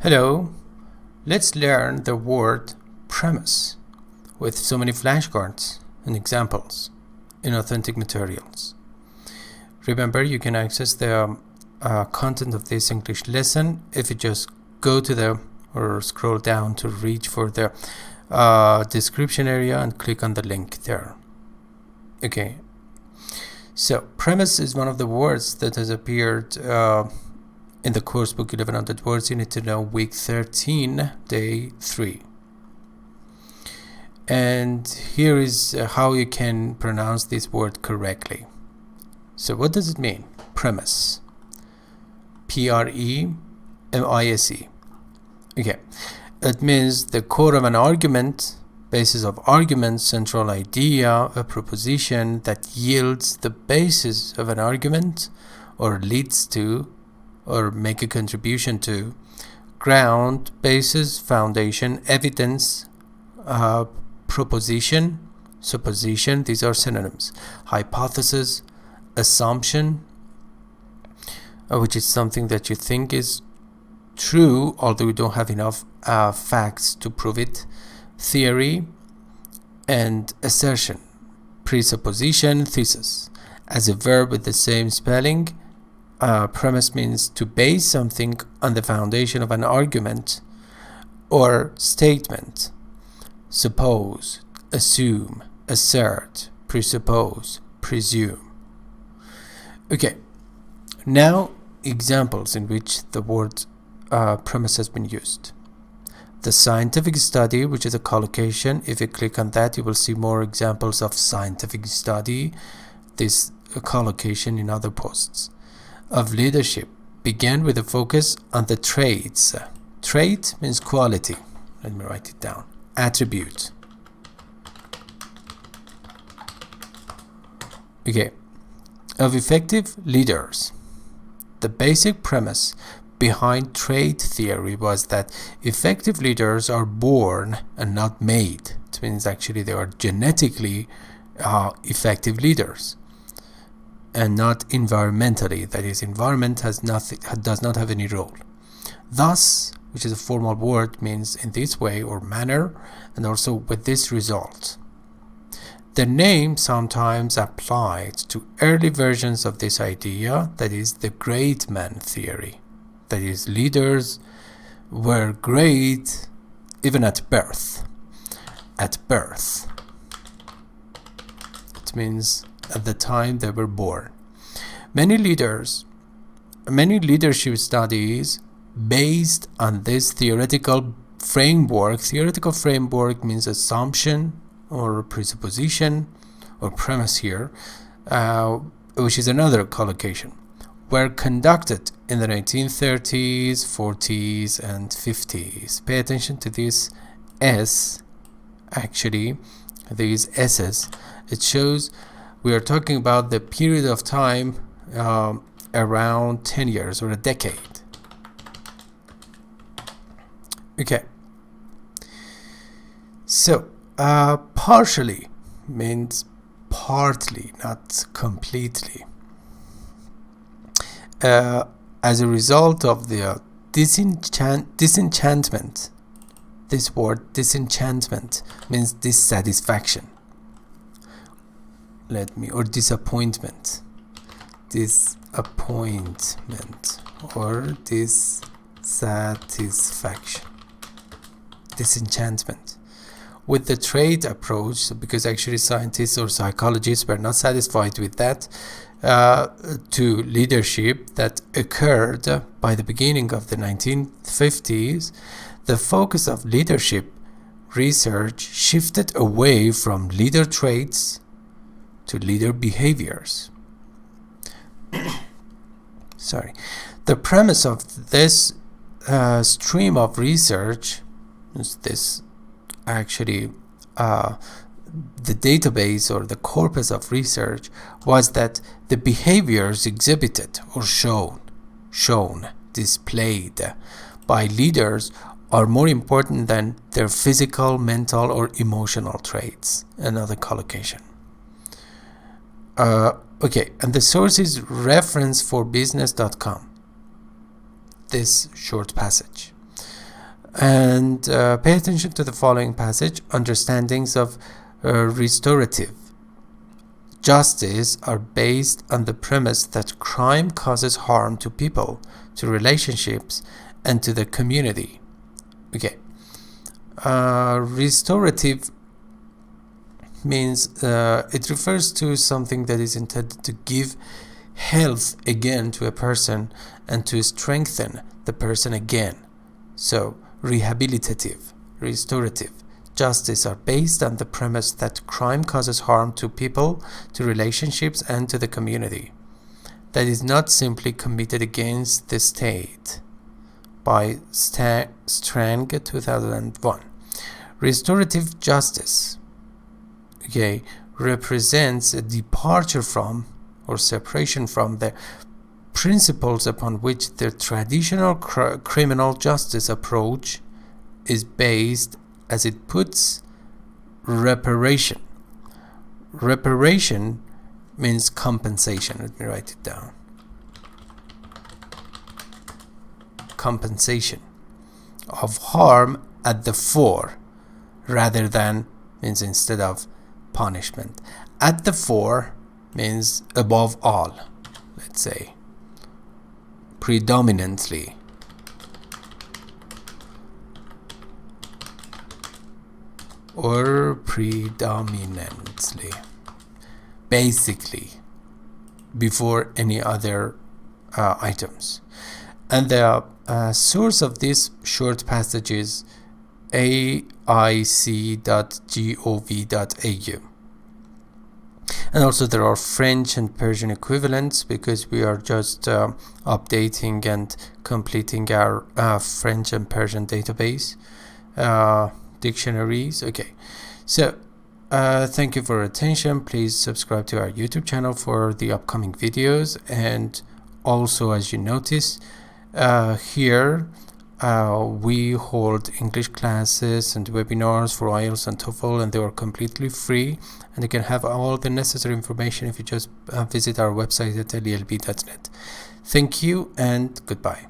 Hello, let's learn the word premise with so many flashcards and examples in authentic materials. Remember, you can access the content of this English lesson if you just go to or scroll down to reach for the description area and click on the link there. Okay, so premise is one of the words that has appeared in the course book 1100 words you need to know, week 13, day 3. And here is how you can pronounce this word correctly. So what does it mean? Premise. Premise. Okay, it means the core of an argument, basis of argument, central idea, a proposition that yields the basis of an argument or leads to or make a contribution to, ground, basis, foundation, evidence, proposition, supposition, these are synonyms, hypothesis, assumption, which is something that you think is true although you don't have enough facts to prove it, theory, and assertion, presupposition, thesis. As a verb with the same spelling, premise means to base something on the foundation of an argument or statement. Suppose, assume, assert, presuppose, presume. Okay, now examples in which the word premise has been used. The scientific study, which is a collocation. If you click on that, you will see more examples of scientific study, this collocation in other posts. Of leadership began with a focus on the traits. Trait means quality. Let me write it down. Attribute. Okay. Of effective leaders. The basic premise behind trait theory was that effective leaders are born and not made. It means actually they are genetically effective leaders, and not environmentally. That is, environment does not have any role. Thus, which is a formal word, means in this way or manner, and also with this result. The name sometimes applied to early versions of this idea, that is the great man theory. That is, leaders were great even at birth. At birth. It means at the time they were born. Many leadership studies based on this theoretical framework. Theoretical framework means assumption or presupposition or premise here, which is another collocation, were conducted in the 1930s, 40s, and 50s. Pay attention to this S, actually, these S's. It shows we are talking about the period of time around 10 years or a decade. Okay. So, partially means partly, not completely. As a result of the disenchantment, this word disenchantment means dissatisfaction. Or disappointment or dissatisfaction, disenchantment with the trait approach, because actually scientists or psychologists were not satisfied with that, to leadership that occurred by the beginning of the 1950s. The focus of leadership research shifted away from leader traits to leader behaviors. Sorry. The premise of this stream of research is this actually the database or the corpus of research was that the behaviors exhibited or shown, displayed by leaders are more important than their physical, mental, or emotional traits. Another collocation. Okay, and the source is referenceforbusiness.com. This short passage. And pay attention to the following passage. Understandings of restorative justice are based on the premise that crime causes harm to people, to relationships, and to the community. Okay. Restorative means it refers to something that is intended to give health again to a person and to strengthen the person again. So, rehabilitative, restorative justice are based on the premise that crime causes harm to people, to relationships, and to the community. That is not simply committed against the state. By Strang, 2001. Restorative justice, okay, represents a departure from or separation from the principles upon which the traditional criminal justice approach is based, as it puts reparation. Reparation means compensation. Let me write it down. Compensation of harm at the fore, rather than means instead of punishment. At the fore means above all, let's say, predominantly. Or predominantly, basically, before any other items. And the source of this short passage is aic.gov.au. And also there are French and Persian equivalents, because we are just updating and completing our French and Persian database dictionaries. Okay, so thank you for your attention. Please subscribe to our YouTube channel for the upcoming videos. And also, as you notice, here we hold English classes and webinars for IELTS and TOEFL, and they are completely free, and you can have all the necessary information if you just visit our website at lelb.net. Thank you and goodbye.